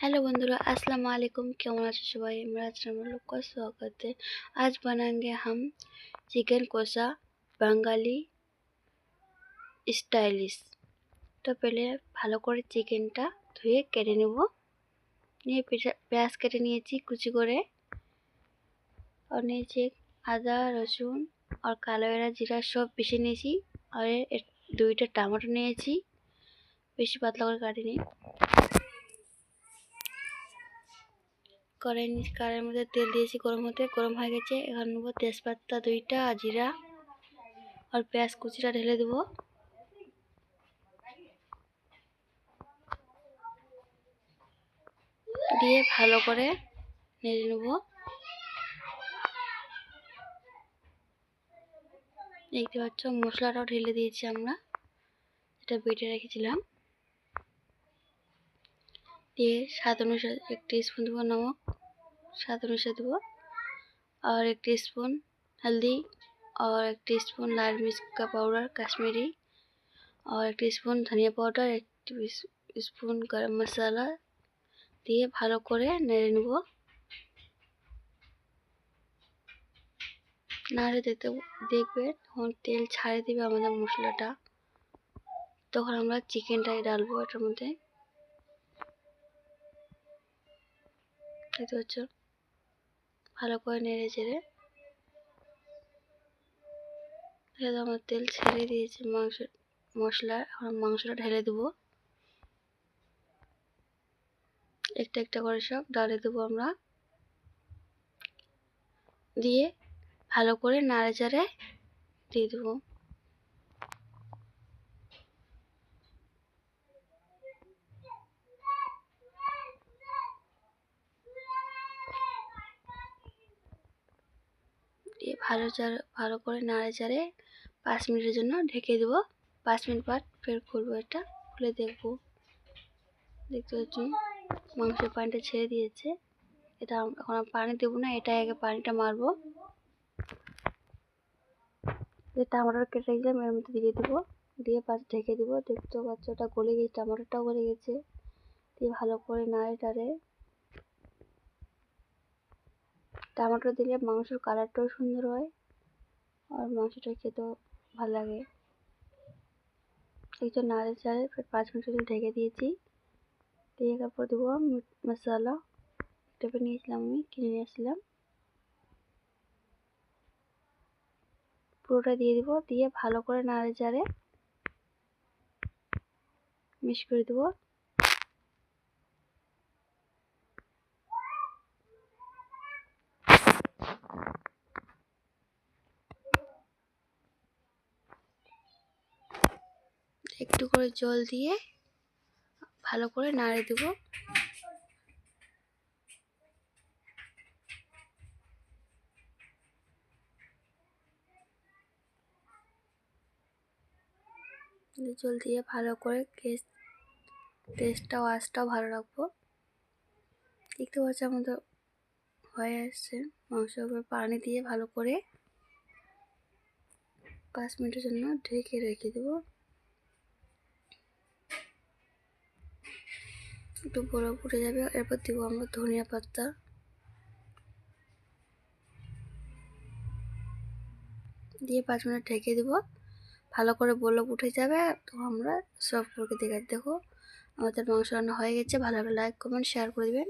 Hello बंधुरा अस्सलाम वालेकुम। केमन आछो सबाई? आमरा आछि आमार लोक स्वागत है। आज बनाएंगे हम चिकन कोसा बंगाली स्टाइलिश। तो पहले ভালো করে চিকেনটা ধুয়ে কেটে নেব। নিয়ে পেঁয়াজ কেটে নিয়েছি কুচি করে, और নিয়েছি আদা রসুন और কালো এরা জিরা সব পিষে নিয়েছি, और দুইটা টমেটো নিয়েছি, বেশি পাতলা করে কাটিনি। কড়াইয়ের মধ্যে তেল দিয়েছি গরম হতে, গরম হয়ে গেছে। এখন নেব তেজপাতা দুইটা আর জিরা আর পেঁয়াজ কুচিটা ঢেলে দেবো। দিয়ে ভালো করে নেড়ে নেব। দেখতে পাচ্ছ মশলাটাও ঢেলে দিয়েছি আমরা, যেটা বেটে রেখেছিলাম। দিয়ে স্বাদ অনুসারে 1 टीस्पून देव नमक, स्वाद अनुसार देव, और 1 टीस्पून हल्दी, और 1 टीस्पून लाल मिर्च का पाउडर कश्मीरी, और 1 टीस्पून धनिया पाउडर, 1 टीस्पून गरम मसाला দিয়ে ভালো করে নেড়ে নেব। নাড়ে দেখবে তখন তেল ছাড়ে দিবে আমাদের মশলাটা, তখন আমরা চিকেনটাই ডালবো এটার মধ্যে। দেখতে পাচ্ছ ভালো করে নেড়ে চেড়ে আমার তেল ছেড়ে দিয়েছে মশলার। এখন মাংসটা ঢেলে দেবো, একটা একটা করে সব ডালে দেবো আমরা। দিয়ে ভালো করে নাড়ে চাড়ে দিয়ে দেবো। দিয়ে ভালো করে নাড়ে চাড়ে 5 মিনিটের জন্য ঢেকে দেবো। 5 মিনিট পর ফের খুলবো, এটা খুলে দেখবো। দেখতে পাচ্ছ মাংসের পানিটা ছেড়ে দিয়েছে। এটা এখন পানি দেবো না, এটা আগে পানিটা মারবো। টমেটো কেটে রেখেছিলাম এর মধ্যে দিয়ে দেবো, দিয়ে পাঁচ ঢেকে দেবো। দেখতে পাচ্ছ ওটা গলে গেছে, টমেটোটাও গলে গেছে। দিয়ে ভালো করে নাড়ে টাড়ে, টমেটো দিলে মাংসের কালারটাও সুন্দর হয় আর মাংসটা খেতেও ভালো লাগে। এই তো নাড়ে চাড়ে 5 মিনিটের জন্য ঢেকে দিয়েছি। দিয়ে তারপর দেবো মশলা, টেপে নিয়েছিলাম, আমি কিনে নিয়ে আসলাম, পুরোটা দিয়ে দিব। দিয়ে ভালো করে নাড়ে চাড়ে মিক্স করে দেবো। একটু করে জল দিয়ে ভালো করে নাড়ে দেবো। জল দিয়ে ভালো করে টেস্টটাও আঁচটাও ভালো রাখবো। দেখতে পাচ্ছি আমাদের হয়ে আসছে। মাংসের উপর পানি দিয়ে ভালো করে 5 মিনিটের জন্য ঢেকে রেখে দেবো। একটু বরফ উঠে যাবে, এরপর দিব আমরা ধনিয়া পাতা। দিয়ে 5 মিনিট ঢেকে দেবো। ভালো করে বরফ উঠে যাবে তো আমরা সার্ভ করে দেখো আমাদের মাংস রান্না হয়ে গেছে। ভালো লাগলে লাইক কমেন্ট শেয়ার করে দিবেন।